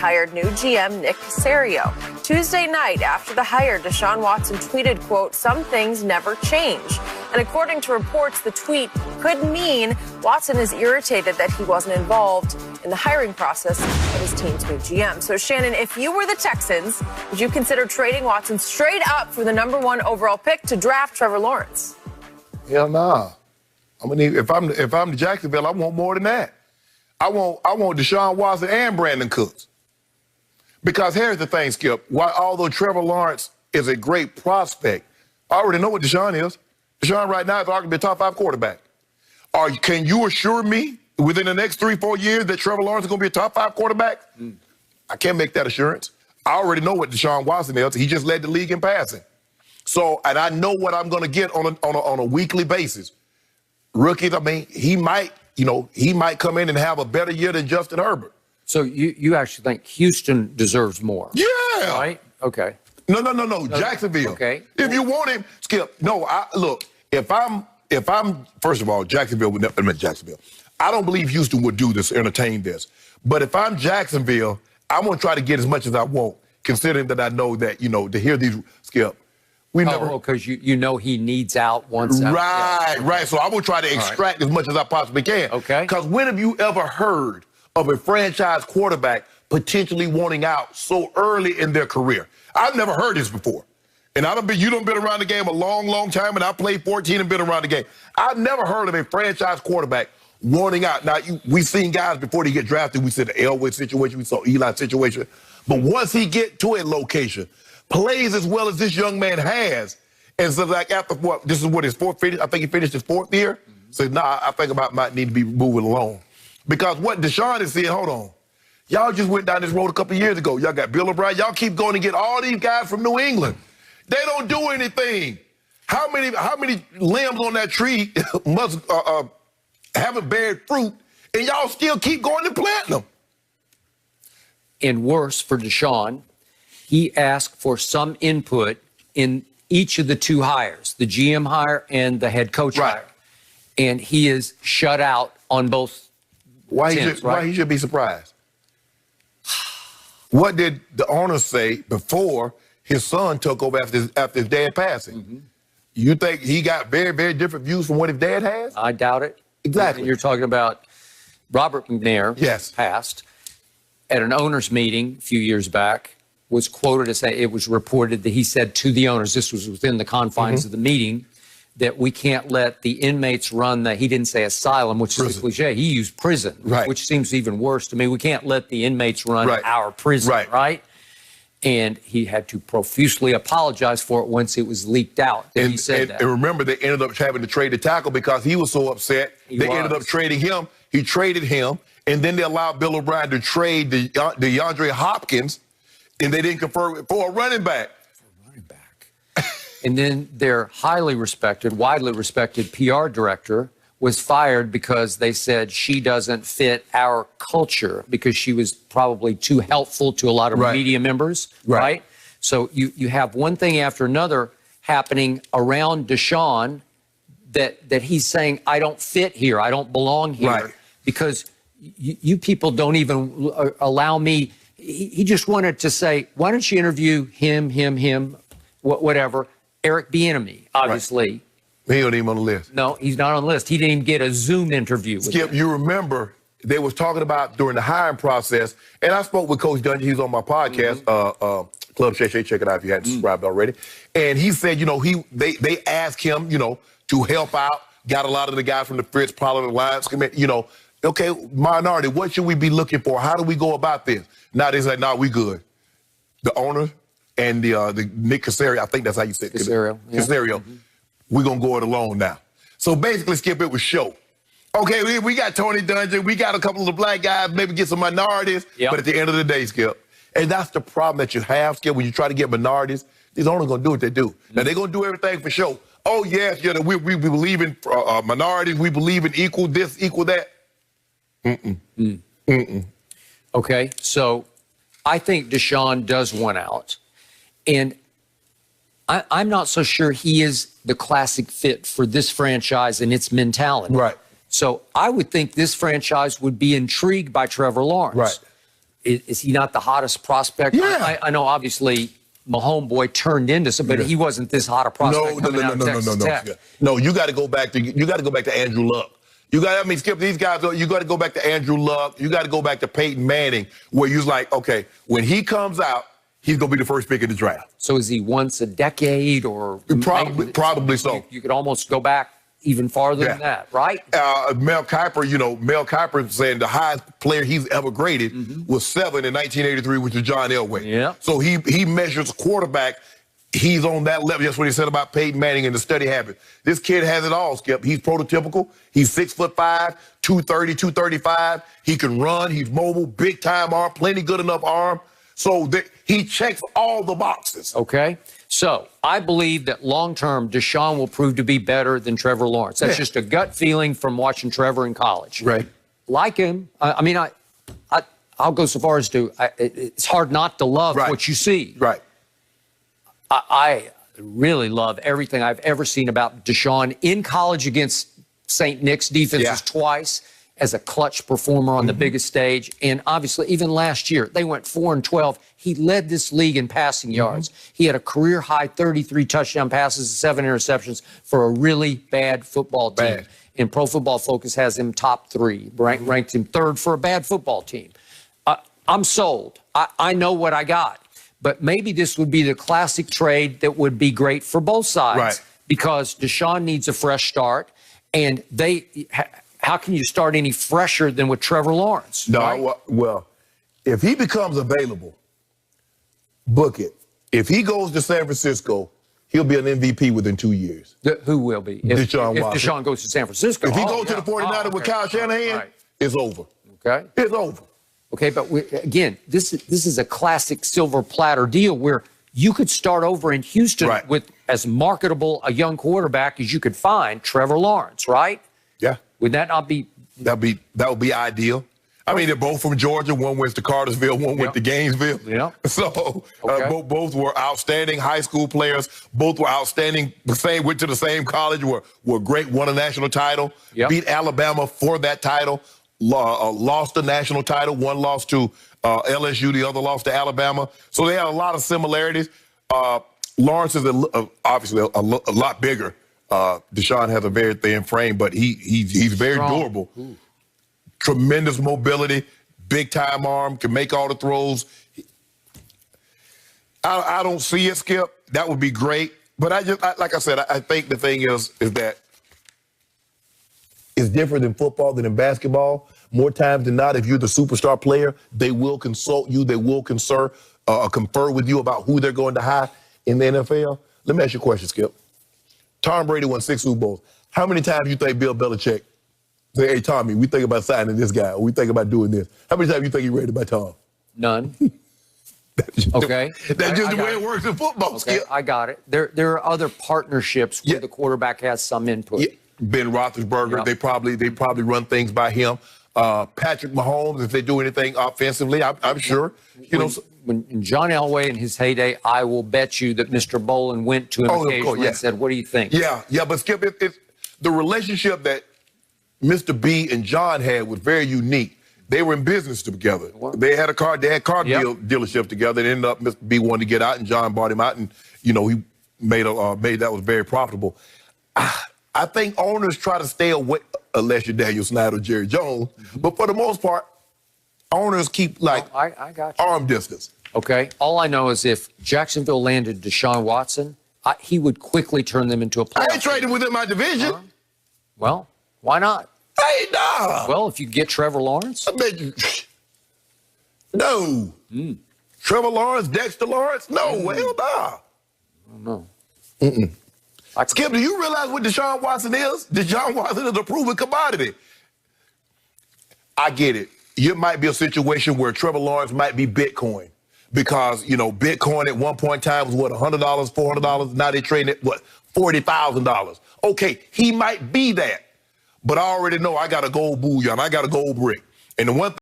hired new GM Nick Caserio. Tuesday night after the hire, Deshaun Watson tweeted, quote, "Some things never change." And according to reports, the tweet could mean Watson is irritated that he wasn't involved in the hiring process of his team's new GM. So, Shannon, if you were the Texans, would you consider trading Watson straight up for the #1 overall pick to draft Trevor Lawrence? Hell nah. If I'm Jacksonville, I want more than that. I want Deshaun Watson and Brandon Cooks. Because here's the thing, Skip. Although Trevor Lawrence is a great prospect, I already know what Deshaun is. Deshaun right now is arguably a top 5 quarterback. Can you assure me within the next 3-4 years that Trevor Lawrence is going to be a top 5 quarterback? I can't make that assurance. I already know what Deshaun Watson is. He just led the league in passing. So, and I know what I'm going to get on a weekly basis. Rookies, I mean, he might come in and have a better year than Justin Herbert. So you actually think Houston deserves more? Yeah. Right? Okay. No. Jacksonville. Okay. If you want him, Skip. No, look. If I'm first of all, Jacksonville would never admit Jacksonville. I don't believe Houston would do this, entertain this. But if I'm Jacksonville, I'm gonna try to get as much as I want, considering that I know that to hear these, Skip. Because you know he needs out once. Right. So I will try to extract as much as I possibly can. Okay. Because when have you ever heard of a franchise quarterback potentially wanting out so early in their career? I've never heard this before. And you done been around the game a long, long time, and I played 14 and been around the game. I've never heard of a franchise quarterback wanting out. Now, we've seen guys before they get drafted. We saw the Elway situation. We saw Eli's situation. But once he get to a location, plays as well as this young man has, and so like after what, this is what his fourth finish. I think he finished his 4th year. So I think might need to be moving along. Because what Deshaun is saying, hold on. Y'all just went down this road a couple of years ago. Y'all got Bill O'Brien. Y'all keep going to get all these guys from New England. They don't do anything. How many limbs on that tree must haven't bared fruit, and y'all still keep going to plant them? And worse for Deshaun, he asked for some input in each of the 2 hires, the GM hire and the head coach hire. And he is shut out on both. Why he should be surprised? What did the owner say before his son took over after his dad passing? You think he got very, very different views from what his dad has? I doubt it. Exactly. And you're talking about Robert McNair, passed, at an owners meeting a few years back, was quoted as saying, it was reported that he said to the owners, this was within the confines of the meeting, that we can't let the inmates run he didn't say asylum, which is a cliche. He used prison, which seems even worse to me. We can't let the inmates run our prison, right? And he had to profusely apologize for it once it was leaked out. And he said that. And remember, they ended up having to trade the tackle because he was so upset. They ended up trading him. He traded him, and then they allowed Bill O'Brien to trade the DeAndre Hopkins, and they didn't confer for a running back. And then their highly respected, widely respected PR director was fired because they said she doesn't fit our culture because she was probably too helpful to a lot of media members, right? So you have one thing after another happening around Deshaun that he's saying, I don't fit here, I don't belong here, because you people don't even allow me. He just wanted to say, why don't you interview him, whatever. Eric Bieniemy, obviously. He ain't even on the list. No, he's not on the list. He didn't even get a Zoom interview with Skip, you remember they was talking about during the hiring process, and I spoke with Coach Dungy. He's on my podcast, Club Shay Shay. Check it out if you hadn't subscribed already. And he said, they asked him, to help out. Got a lot of the guys from the Fritz Parliament Alliance Committee, okay, minority, what should we be looking for? How do we go about this? Now they say, no, we good. The owner and the Nick Caserio, I think that's how you say it. Caserio. We're going to go it alone now. So basically, Skip, it was show. Okay, we got Tony Dungy. We got a couple of the black guys, maybe get some minorities. But at the end of the day, Skip, and that's the problem that you have, Skip, when you try to get minorities, these owners going to do what they do. Now, they're going to do everything for show. Oh, yes, we believe in minorities. We believe in equal this, equal that. Okay, so I think Deshaun does want out. And I'm not so sure he is the classic fit for this franchise and its mentality. Right. So I would think this franchise would be intrigued by Trevor Lawrence. Right. is he not the hottest prospect? Yeah. I know, obviously, my homeboy turned into somebody, but he wasn't this hot a prospect coming out of Texas Tech. No, you got to go back to Andrew Luck. Skip, these guys, you got to go back to Andrew Luck. You got to go back to Peyton Manning, where you was like, okay, when he comes out, he's going to be the first pick in the draft. So is he once a decade or? Probably so. You could almost go back even farther than that, right? Mel Kiper saying the highest player he's ever graded was 7 in 1983, which was John Elway. Yeah. So he measures quarterback. He's on that level. That's what he said about Peyton Manning and the study habit. This kid has it all, Skip. He's prototypical. He's 6'5", 230, 235. He can run. He's mobile, big time arm, plenty good enough arm. So he checks all the boxes. Okay. So I believe that long-term, Deshaun will prove to be better than Trevor Lawrence. That's just a gut feeling from watching Trevor in college. Right. Like him. I'll go so far as to, it's hard not to love what you see. Right. I really love everything I've ever seen about Deshaun in college against St. Nick's defenses twice as a clutch performer on the biggest stage. And obviously, even last year, they went 4-12. He led this league in passing yards. He had a career-high 33 touchdown passes and 7 interceptions for a really bad football team. And Pro Football Focus has him top 3, ranked him 3rd for a bad football team. I'm sold. I know what I got. But maybe this would be the classic trade that would be great for both sides because Deshaun needs a fresh start, and how can you start any fresher than with Trevor Lawrence? No, well, if he becomes available, book it. If he goes to San Francisco, he'll be an MVP within 2 years. Who will be? Deshaun Watson. If Deshaun goes to San Francisco. If he goes to the 49ers with Kyle Shanahan, it's over. Okay. It's over. Okay, but again, this is a classic silver platter deal where you could start over in Houston with as marketable a young quarterback as you could find, Trevor Lawrence, right? Yeah. Would that not be? That would be ideal. I mean, they're both from Georgia. One went to Cartersville, one went to Gainesville. Yeah. So both were outstanding high school players. Both were outstanding. Went to the same college. Were great. Won a national title. Beat Alabama for that title. Lost the national title. One lost to LSU. The other lost to Alabama. So they had a lot of similarities. Lawrence is obviously a lot bigger. Deshaun has a very thin frame, but he's very durable. Ooh. Tremendous mobility, big time arm, can make all the throws. I don't see it, Skip. That would be great. But like I said, I think the thing is that it's different in football than in basketball. More times than not, if you're the superstar player, they will consult you. They will confer with you about who they're going to hire in the NFL. Let me ask you a question, Skip. Tom Brady won 6 Super Bowls. How many times do you think Bill Belichick say, hey, Tommy, we think about signing this guy, or we think about doing this? How many times do you think he rated by Tom? None. That's just the way it works in football, Skip. I got it. There are other partnerships where the quarterback has some input. Ben Roethlisberger, they probably run things by him. Patrick Mahomes, if they do anything offensively, I'm sure. When John Elway in his heyday, I will bet you that Mr. Bolin went to him occasionally and said, what do you think? Yeah, but Skip, it's the relationship that Mr. B and John had was very unique. They were in business together. What? They had car dealership together. And ended up Mr. B wanted to get out, and John bought him out, and he made that was very profitable. I think owners try to stay away, unless you're Daniel Snyder or Jerry Jones, but for the most part, owners keep I got you. Arm distance. Okay. All I know is if Jacksonville landed Deshaun Watson, he would quickly turn them into a playoff. I ain't trading within my division. Well, why not? Hey, nah. Well, if you get Trevor Lawrence. I bet you. No. Trevor Lawrence, Dexter Lawrence? No, hell nah. I don't know. Skip, do you realize what Deshaun Watson is? Deshaun Watson is a proven commodity. I get it. It might be a situation where Trevor Lawrence might be Bitcoin because, Bitcoin at one point in time was, what, $100, $400? Now they're trading at, what, $40,000. Okay, he might be that. But I already know I got a gold bullion. I got a gold brick. And the one thing